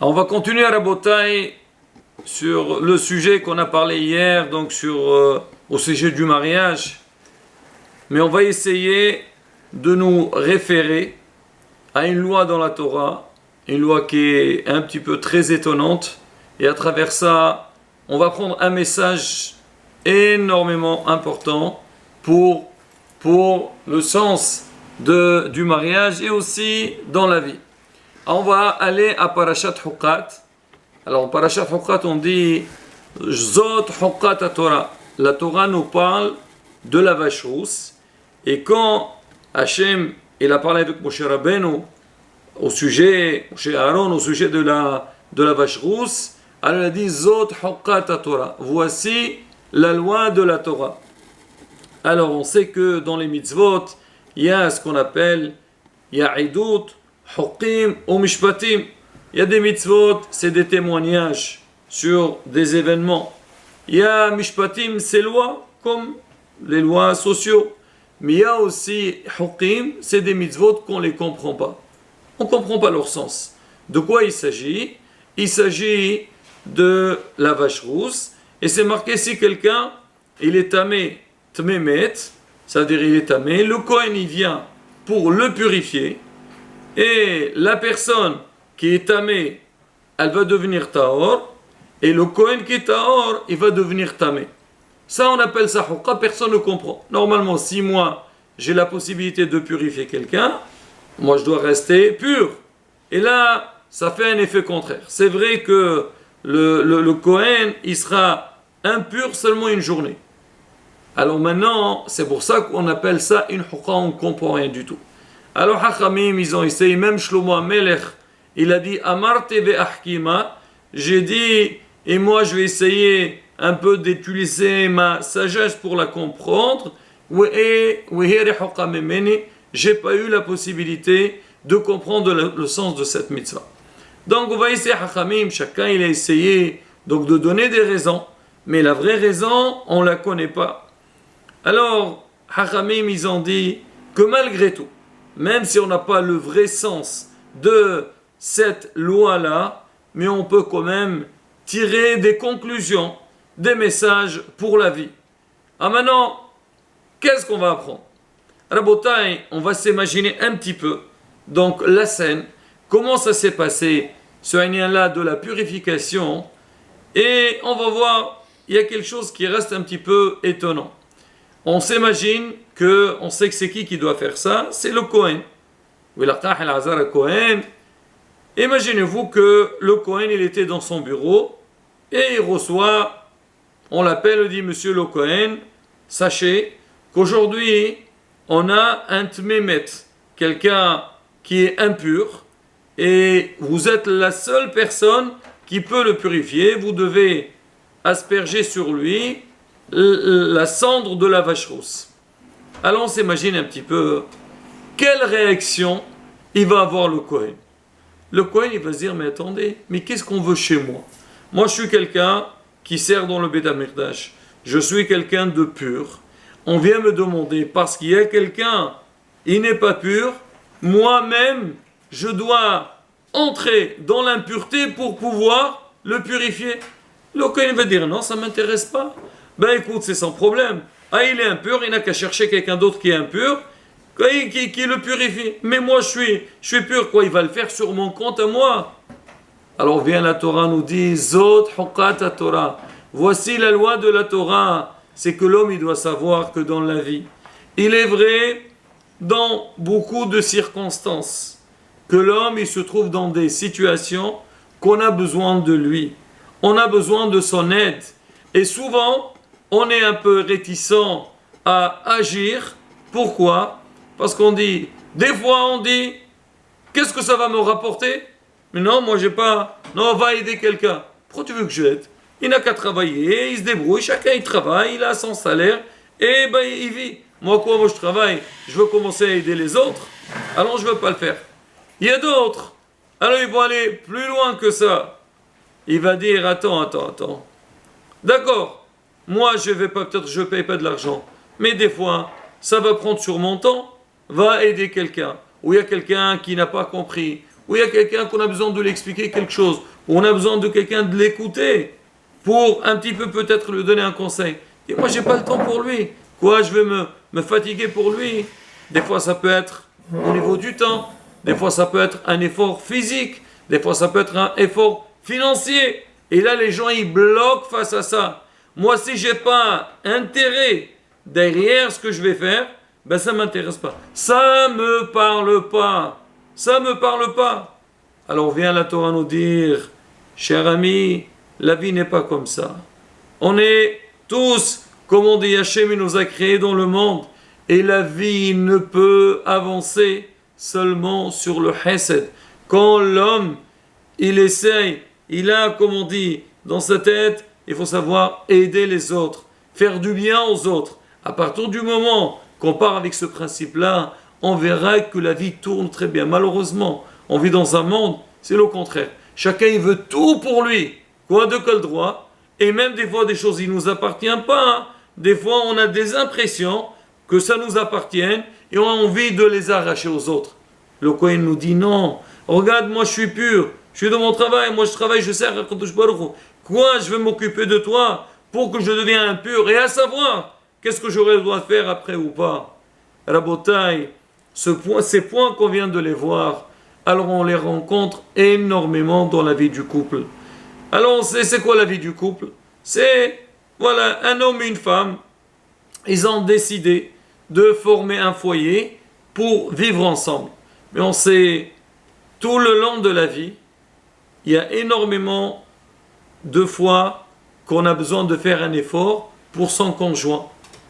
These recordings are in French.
On va continuer à Rabotai sur le sujet qu'on a parlé hier, donc au sujet du mariage. Mais on va essayer de nous référer à une loi dans la Torah, une loi qui est un petit peu très étonnante. Et à travers ça, on va prendre un message énormément important pour le sens du mariage et aussi dans la vie. On va aller à Parashat Hukat. Alors, en Parashat Hukat, on dit Zot Hukat Torah. La Torah nous parle de la vache rousse. Et quand Hachem il a parlé avec Moshe Rabbeinu Moshe Aaron, au sujet de la vache rousse, alors il a dit Zot Hukat Torah. Voici la loi de la Torah. Alors, on sait que dans les mitzvot, il y a ce qu'on appelle Ya'idut, Hukim ou Mishpatim. Il y a des mitzvot, c'est des témoignages sur des événements. Il y a Mishpatim, c'est lois, comme les lois sociaux. Mais il y a aussi Hukim, c'est des mitzvot qu'on ne les comprend pas. On ne comprend pas leur sens. De quoi il s'agit? Il s'agit de la vache rousse. Et c'est marqué si quelqu'un, il est tamé, tmémet, c'est-à-dire il est tamé, le Kohen il vient pour le purifier. Et la personne qui est tamé, elle va devenir tahor. Et le Kohen qui est tahor, il va devenir tamé. Ça, on appelle ça hukka, personne ne comprend. Normalement, si moi, j'ai la possibilité de purifier quelqu'un, moi, je dois rester pur. Et là, ça fait un effet contraire. C'est vrai que le Kohen, il sera impur seulement une journée. Alors maintenant, c'est pour ça qu'on appelle ça une hukka, on ne comprend rien du tout. Alors, Hachamim, ils ont essayé, même Shlomo HaMelech, il a dit Amarte ve'ahkima, j'ai dit, et moi je vais essayer un peu d'utiliser ma sagesse pour la comprendre. J'ai pas eu la possibilité de comprendre le sens de cette mitzvah. Donc on va essayer, Hachamim, chacun il a essayé donc de donner des raisons, mais la vraie raison, on la connaît pas. Alors, Hachamim, ils ont dit que malgré tout, même si on n'a pas le vrai sens de cette loi-là, mais on peut quand même tirer des conclusions, des messages pour la vie. Ah maintenant, qu'est-ce qu'on va apprendre? Rabotai, on va s'imaginer un petit peu, donc la scène, comment ça s'est passé, ce lien-là de la purification, et on va voir, il y a quelque chose qui reste un petit peu étonnant. On s'imagine on sait que c'est qui doit faire ça, c'est le Kohen. Imaginez-vous que le Kohen, il était dans son bureau, et il reçoit, on l'appelle, il dit, Monsieur le Kohen, sachez qu'aujourd'hui, on a un tmémet, quelqu'un qui est impur, et vous êtes la seule personne qui peut le purifier. Vous devez asperger sur lui la cendre de la vache rousse. Alors on s'imagine un petit peu quelle réaction il va avoir le Kohen. Le Kohen, il va se dire, mais attendez, mais qu'est-ce qu'on veut chez moi? Moi, je suis quelqu'un qui sert dans le Beth Amikdash. Je suis quelqu'un de pur. On vient me demander, parce qu'il y a quelqu'un, il n'est pas pur, moi-même, je dois entrer dans l'impureté pour pouvoir le purifier. Le Kohen va dire, non, ça ne m'intéresse pas. Ben écoute, c'est sans problème. Ah, il est impur, il n'a qu'à chercher quelqu'un d'autre qui est impur, qui le purifie. Mais moi, je suis pur, quoi, il va le faire sur mon compte à moi. Alors vient la Torah, nous dit, Zot Hukat Torah. Voici la loi de la Torah. C'est que l'homme, il doit savoir que dans la vie, il est vrai, dans beaucoup de circonstances, que l'homme, il se trouve dans des situations qu'on a besoin de lui. On a besoin de son aide. Et souvent, on est un peu réticent à agir. Pourquoi? Parce qu'on dit, des fois on dit, qu'est-ce que ça va me rapporter? Mais non, moi j'ai pas, non, on va aider quelqu'un. Pourquoi tu veux que je l'aide? Il n'a qu'à travailler, il se débrouille, chacun il travaille, il a son salaire, et ben il vit. Moi je travaille, je veux commencer à aider les autres, alors je ne veux pas le faire. Il y a d'autres, alors ils vont aller plus loin que ça. Il va dire, attends. D'accord, moi je vais pas, peut-être je paye pas de l'argent, mais des fois, ça va prendre sur mon temps, va aider quelqu'un, ou il y a quelqu'un qui n'a pas compris, ou il y a quelqu'un qu'on a besoin de lui expliquer quelque chose, ou on a besoin de quelqu'un de l'écouter pour un petit peu peut-être lui donner un conseil. Et moi, j'ai pas le temps pour lui. Quoi, je vais me fatiguer pour lui. Des fois, ça peut être au niveau du temps. Des fois, ça peut être un effort physique. Des fois, ça peut être un effort financier. Et là, les gens, ils bloquent face à ça. Moi, si j'ai pas intérêt derrière ce que je vais faire, ben ça m'intéresse pas. Ça me parle pas. Ça me parle pas. Alors vient la Torah nous dire, cher ami, la vie n'est pas comme ça. On est tous, comme on dit, Hachem nous a créés dans le monde. Et la vie ne peut avancer seulement sur le Hesed. Quand l'homme, il essaye, il a, comme on dit, dans sa tête, il faut savoir aider les autres, faire du bien aux autres. À partir du moment qu'on part avec ce principe-là, on verra que la vie tourne très bien. Malheureusement, on vit dans un monde, c'est le contraire. Chacun, il veut tout pour lui. Quoi de quel droit? Et même des fois, des choses qui ne nous appartiennent pas. Hein. Des fois, on a des impressions que ça nous appartienne et on a envie de les arracher aux autres. Le Kohen nous dit non. Regarde, moi je suis pur. Je suis dans mon travail. Moi je travaille, je sers à Kadosh Baruch Hu. Quoi, je vais m'occuper de toi pour que je devienne impur et à savoir qu'est-ce que j'aurais le droit de faire après ou pas. Rabotai, ces points qu'on vient de les voir, alors on les rencontre énormément dans la vie du couple. Alors on sait c'est quoi la vie du couple? C'est, voilà, un homme et une femme, ils ont décidé de former un foyer pour vivre ensemble. Mais on sait, tout le long de la vie, il y a énormément de fois qu'on a besoin de faire un effort pour son conjoint.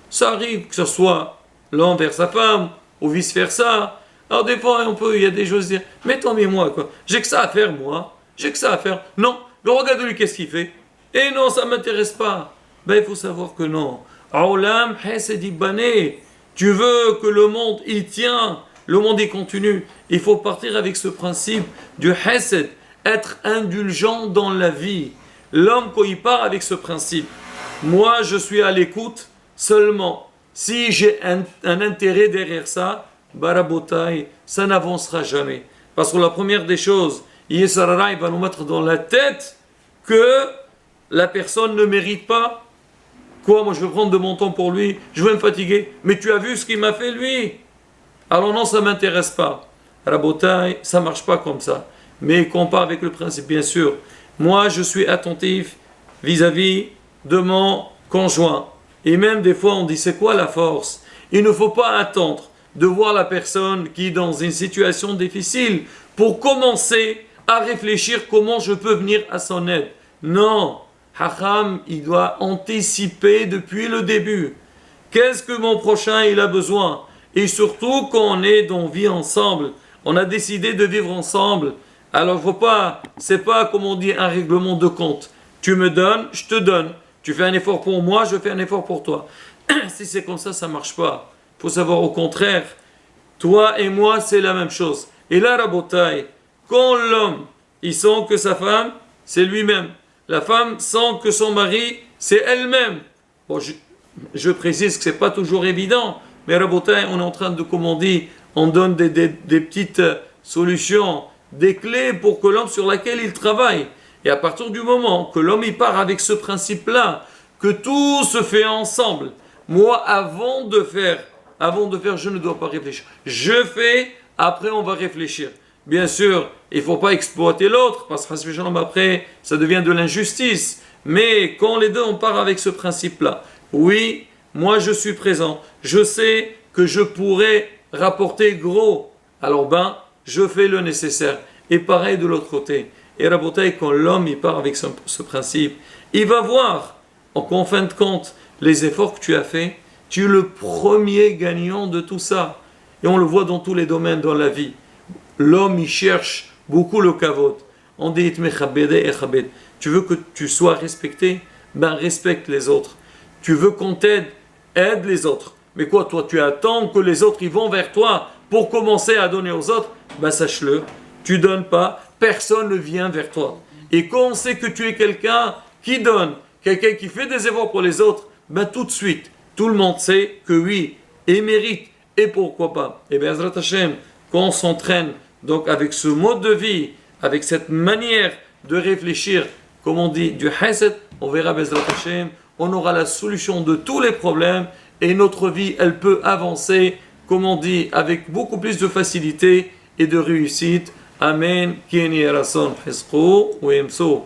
Ça arrive que ce soit l'homme vers sa femme, ou vice-versa. Alors des fois, il y a des choses à dire, mais tant mieux moi, quoi. J'ai que ça à faire, moi. J'ai que ça à faire. Non, mais regarde-lui, qu'est-ce qu'il fait. Et non, ça ne m'intéresse pas. Ben, il faut savoir que non. Aulam Hesed Ibané. Tu veux que le monde y tient, le monde y continue. Il faut partir avec ce principe du Hesed, être indulgent dans la vie. L'homme, quand il part avec ce principe, moi je suis à l'écoute seulement. Si j'ai un intérêt derrière ça, Barabotai, ça n'avancera jamais. Parce que la première des choses, Yesarara, il va nous mettre dans la tête que la personne ne mérite pas. Quoi, moi je vais prendre de mon temps pour lui, je vais me fatiguer. Mais tu as vu ce qu'il m'a fait lui? Alors non, ça ne m'intéresse pas. Rabotai, ça ne marche pas comme ça. Mais qu'on part avec le principe, bien sûr. Moi, je suis attentif vis-à-vis de mon conjoint. Et même des fois, on dit, c'est quoi la force? Il ne faut pas attendre de voir la personne qui est dans une situation difficile pour commencer à réfléchir comment je peux venir à son aide. Non, Hacham, il doit anticiper depuis le début. Qu'est-ce que mon prochain il a besoin? Et surtout quand on est dans vie ensemble, on a décidé de vivre ensemble. Alors faut pas, c'est pas comme on dit un règlement de compte. Tu me donnes, je te donne. Tu fais un effort pour moi, je fais un effort pour toi. Si c'est comme ça marche pas. Il faut savoir au contraire, toi et moi c'est la même chose. Et là, Rabotai, quand l'homme, il sent que sa femme, c'est lui-même. La femme sent que son mari, c'est elle-même. Bon, je précise que c'est pas toujours évident, mais Rabotai, on est en train de, comme on dit, on donne des petites solutions, des clés pour que l'homme sur laquelle il travaille. Et à partir du moment que l'homme il part avec ce principe-là, que tout se fait ensemble, moi avant de faire, je ne dois pas réfléchir. Je fais, après on va réfléchir. Bien sûr, il ne faut pas exploiter l'autre, parce que après, ça devient de l'injustice. Mais quand les deux, on part avec ce principe-là, oui, moi je suis présent, je sais que je pourrais rapporter gros, alors je fais le nécessaire. Et pareil de l'autre côté. Et Rabotai, quand l'homme il part avec ce principe, il va voir, en fin de compte, les efforts que tu as faits, tu es le premier gagnant de tout ça. Et on le voit dans tous les domaines dans la vie. L'homme, il cherche beaucoup le kavod. On dit, tu veux que tu sois respecté? Respecte les autres. Tu veux qu'on t'aide? Aide les autres. Mais quoi, toi, tu attends que les autres, ils vont vers toi pour commencer à donner aux autres? Sache-le, tu donnes pas, personne ne vient vers toi. Et quand on sait que tu es quelqu'un qui donne, quelqu'un qui fait des efforts pour les autres, tout de suite, tout le monde sait que oui, et mérite, et pourquoi pas. Et bien, Azrat Hashem, quand on s'entraîne Donc avec ce mode de vie, avec cette manière de réfléchir, comme on dit, du Hesed, on verra Bezrat Hashem, on aura la solution de tous les problèmes et notre vie, elle peut avancer, comme on dit, avec beaucoup plus de facilité et de réussite. Amen. Ki yerason hisqu wa yamsu.